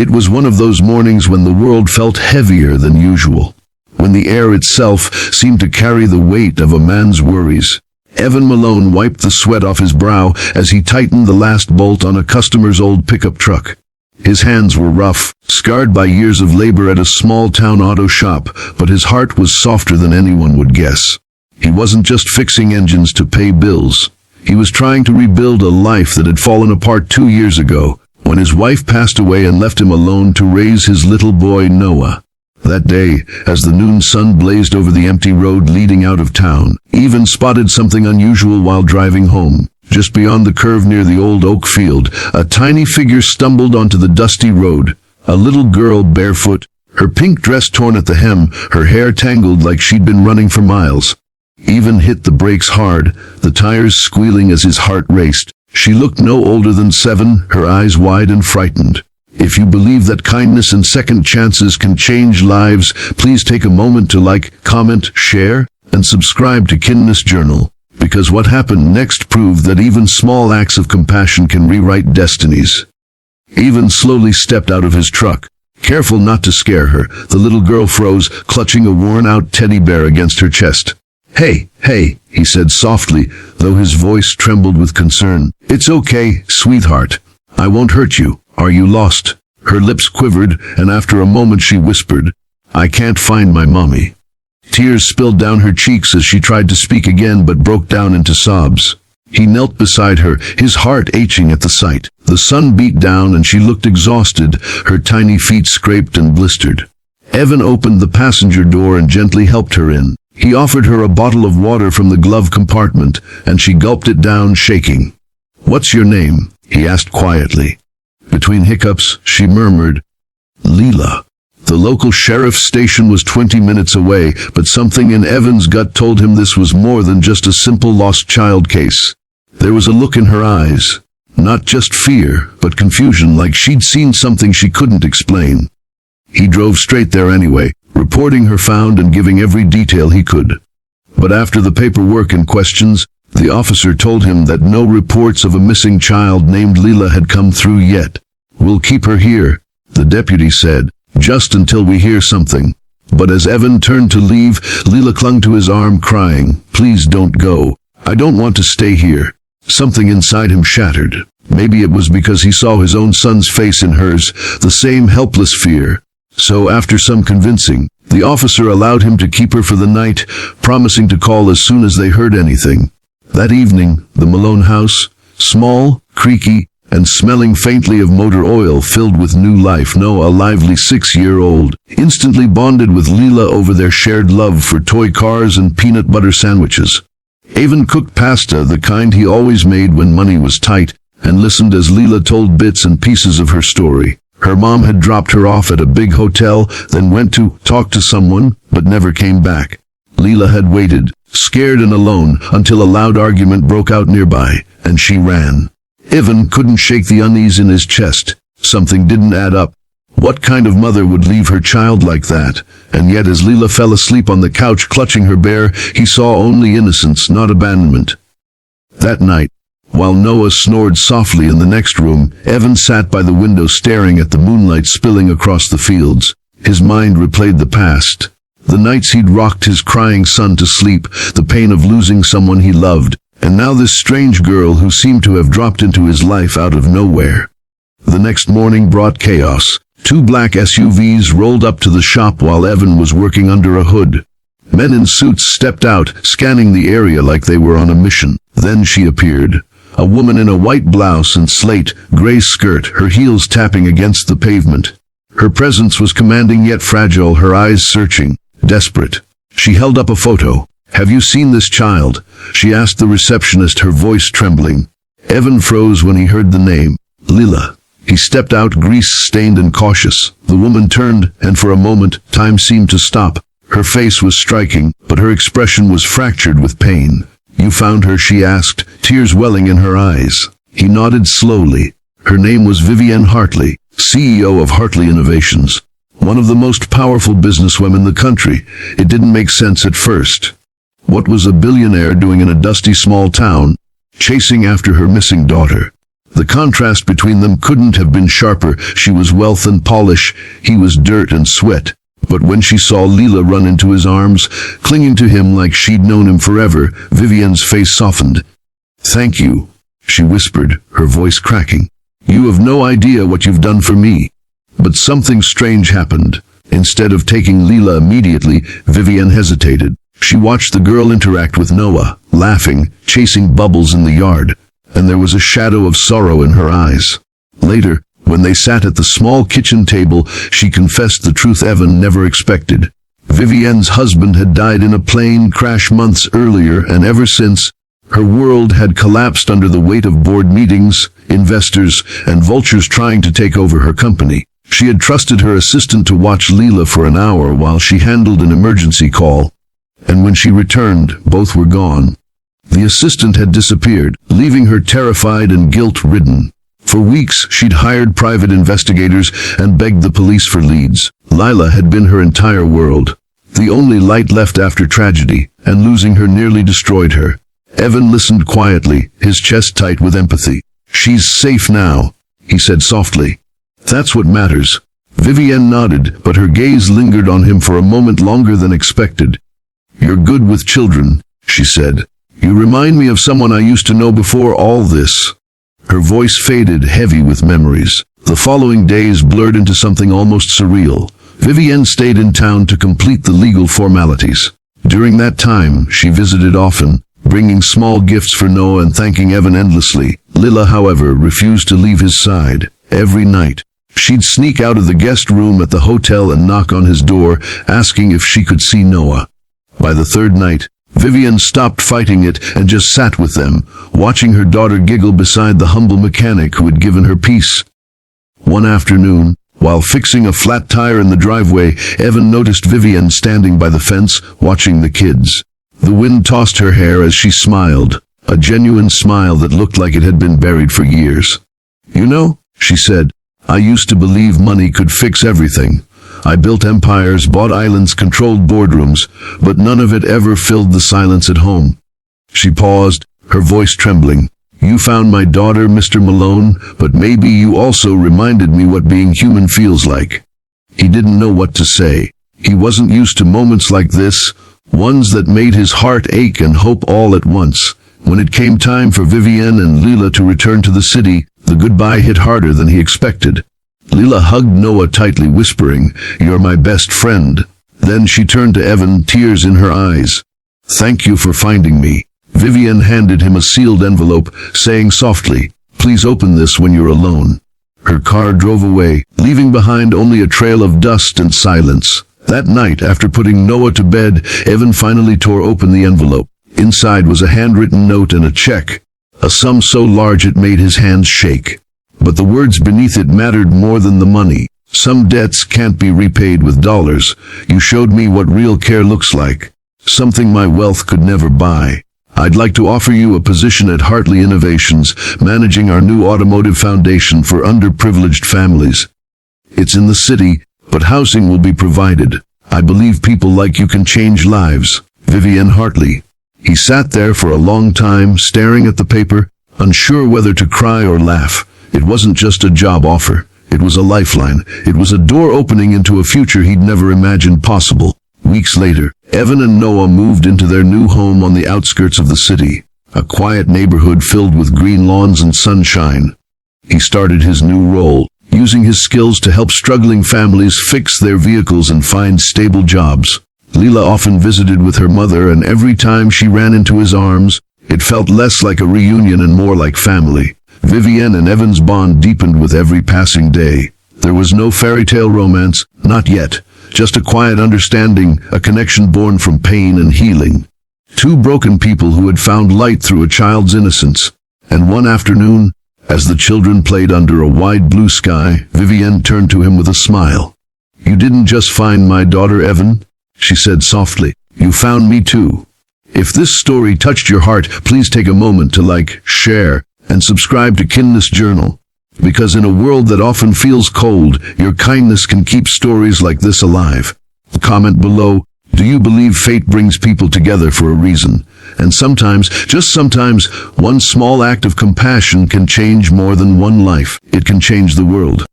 It was one of those mornings when the world felt heavier than usual, when the air itself seemed to carry the weight of a man's worries. Evan Malone wiped the sweat off his brow as he tightened the last bolt on a customer's old pickup truck. His hands were rough, scarred by years of labor at a small-town auto shop, but his heart was softer than anyone would guess. He wasn't just fixing engines to pay bills. He was trying to rebuild a life that had fallen apart 2 years ago, when his wife passed away and left him alone to raise his little boy Noah. That day, as the noon sun blazed over the empty road leading out of town, Evan spotted something unusual while driving home. Just beyond the curve near the old oak field, a tiny figure stumbled onto the dusty road. A little girl barefoot, her pink dress torn at the hem, her hair tangled like she'd been running for miles. Evan hit the brakes hard, the tires squealing as his heart raced. She looked no older than 7, her eyes wide and frightened. If you believe that kindness and second chances can change lives, please take a moment to like, comment, share, and subscribe to Kindness Journal, because what happened next proved that even small acts of compassion can rewrite destinies. Evan slowly stepped out of his truck. Careful not to scare her, the little girl froze, clutching a worn-out teddy bear against her chest. "Hey, hey," he said softly, though his voice trembled with concern. "It's okay, sweetheart. I won't hurt you. Are you lost?" Her lips quivered, and after a moment she whispered, "I can't find my mommy." Tears spilled down her cheeks as she tried to speak again but broke down into sobs. He knelt beside her, his heart aching at the sight. The sun beat down and she looked exhausted, her tiny feet scraped and blistered. Evan opened the passenger door and gently helped her in. He offered her a bottle of water from the glove compartment, and she gulped it down, shaking. "What's your name?" he asked quietly. Between hiccups, she murmured, "Leela." The local sheriff's station was 20 minutes away, but something in Evan's gut told him this was more than just a simple lost child case. There was a look in her eyes, not just fear, but confusion, like she'd seen something she couldn't explain. He drove straight there anyway, reporting her found and giving every detail he could. But after the paperwork and questions, the officer told him that no reports of a missing child named Leela had come through yet. "We'll keep her here," the deputy said, "just until we hear something." But as Evan turned to leave, Leela clung to his arm, crying, "Please don't go. I don't want to stay here." Something inside him shattered. Maybe it was because he saw his own son's face in hers, the same helpless fear. So after some convincing, the officer allowed him to keep her for the night, promising to call as soon as they heard anything. That evening, the Malone house, small, creaky, and smelling faintly of motor oil, filled with new life. Noah, a lively 6-year-old, instantly bonded with Leela over their shared love for toy cars and peanut butter sandwiches. Evan cooked pasta, the kind he always made when money was tight, and listened as Leela told bits and pieces of her story. Her mom had dropped her off at a big hotel, then went to talk to someone, but never came back. Leela had waited, scared and alone, until a loud argument broke out nearby, and she ran. Evan couldn't shake the unease in his chest. Something didn't add up. What kind of mother would leave her child like that? And yet as Leela fell asleep on the couch clutching her bear, he saw only innocence, not abandonment. That night, while Noah snored softly in the next room, Evan sat by the window staring at the moonlight spilling across the fields. His mind replayed the past. The nights he'd rocked his crying son to sleep, the pain of losing someone he loved, and now this strange girl who seemed to have dropped into his life out of nowhere. The next morning brought chaos. 2 black SUVs rolled up to the shop while Evan was working under a hood. Men in suits stepped out, scanning the area like they were on a mission. Then she appeared. A woman in a white blouse and slate gray skirt, her heels tapping against the pavement. Her presence was commanding yet fragile, her eyes searching, desperate. She held up a photo. "Have you seen this child?" she asked the receptionist, her voice trembling. Evan froze when he heard the name, Leela. He stepped out, grease-stained and cautious. The woman turned, and for a moment, time seemed to stop. Her face was striking, but her expression was fractured with pain. "You found her?" she asked, tears welling in her eyes. He nodded slowly. Her name was Vivienne Hartley, CEO of Hartley Innovations. One of the most powerful businesswomen in the country. It didn't make sense at first. What was a billionaire doing in a dusty small town, chasing after her missing daughter? The contrast between them couldn't have been sharper. She was wealth and polish, he was dirt and sweat. But when she saw Leela run into his arms, clinging to him like she'd known him forever, Vivienne's face softened. "Thank you," she whispered, her voice cracking. "You have no idea what you've done for me." But something strange happened. Instead of taking Leela immediately, Vivienne hesitated. She watched the girl interact with Noah, laughing, chasing bubbles in the yard, and there was a shadow of sorrow in her eyes. Later, when they sat at the small kitchen table, she confessed the truth Evan never expected. Vivienne's husband had died in a plane crash months earlier, and ever since, her world had collapsed under the weight of board meetings, investors, and vultures trying to take over her company. She had trusted her assistant to watch Leela for an hour while she handled an emergency call, and when she returned, both were gone. The assistant had disappeared, leaving her terrified and guilt-ridden. For weeks, she'd hired private investigators and begged the police for leads. Lila had been her entire world, the only light left after tragedy, and losing her nearly destroyed her. Evan listened quietly, his chest tight with empathy. "She's safe now," he said softly. "That's what matters." Vivienne nodded, but her gaze lingered on him for a moment longer than expected. "You're good with children," she said. "You remind me of someone I used to know before all this." Her voice faded, heavy with memories. The following days blurred into something almost surreal. Vivienne stayed in town to complete the legal formalities. During that time, she visited often, bringing small gifts for Noah and thanking Evan endlessly. Lila, however, refused to leave his side. Every night, she'd sneak out of the guest room at the hotel and knock on his door, asking if she could see Noah. By the third night, Vivienne stopped fighting it and just sat with them, watching her daughter giggle beside the humble mechanic who had given her peace. One afternoon, while fixing a flat tire in the driveway, Evan noticed Vivienne standing by the fence, watching the kids. The wind tossed her hair as she smiled, a genuine smile that looked like it had been buried for years. "You know," she said, "I used to believe money could fix everything. I built empires, bought islands, controlled boardrooms, but none of it ever filled the silence at home." She paused, her voice trembling. "You found my daughter, Mr. Malone, but maybe you also reminded me what being human feels like." He didn't know what to say. He wasn't used to moments like this, ones that made his heart ache and hope all at once. When it came time for Vivienne and Leela to return to the city, the goodbye hit harder than he expected. Leela hugged Noah tightly, whispering, "You're my best friend." Then she turned to Evan, tears in her eyes. "Thank you for finding me." Vivienne handed him a sealed envelope, saying softly, "Please open this when you're alone." Her car drove away, leaving behind only a trail of dust and silence. That night, after putting Noah to bed, Evan finally tore open the envelope. Inside was a handwritten note and a check, a sum so large it made his hands shake. But the words beneath it mattered more than the money. "Some debts can't be repaid with dollars. You showed me what real care looks like, something my wealth could never buy. I'd like to offer you a position at Hartley Innovations, managing our new automotive foundation for underprivileged families. It's in the city, but housing will be provided. I believe people like you can change lives." Vivienne Hartley. He sat there for a long time, staring at the paper, unsure whether to cry or laugh. It wasn't just a job offer. It was a lifeline. It was a door opening into a future he'd never imagined possible. Weeks later, Evan and Noah moved into their new home on the outskirts of the city, a quiet neighborhood filled with green lawns and sunshine. He started his new role, using his skills to help struggling families fix their vehicles and find stable jobs. Leela often visited with her mother, and every time she ran into his arms, it felt less like a reunion and more like family. Vivienne and Evan's bond deepened with every passing day. There was no fairy tale romance, not yet, just a quiet understanding, a connection born from pain and healing. Two broken people who had found light through a child's innocence. And one afternoon, as the children played under a wide blue sky, Vivienne turned to him with a smile. "You didn't just find my daughter, Evan," she said softly. "You found me too." If this story touched your heart, please take a moment to like, share, and subscribe to Kindness Journal. Because in a world that often feels cold, your kindness can keep stories like this alive. Comment below, Do you believe fate brings people together for a reason? And sometimes, just sometimes, one small act of compassion can change more than one life. It can change the world.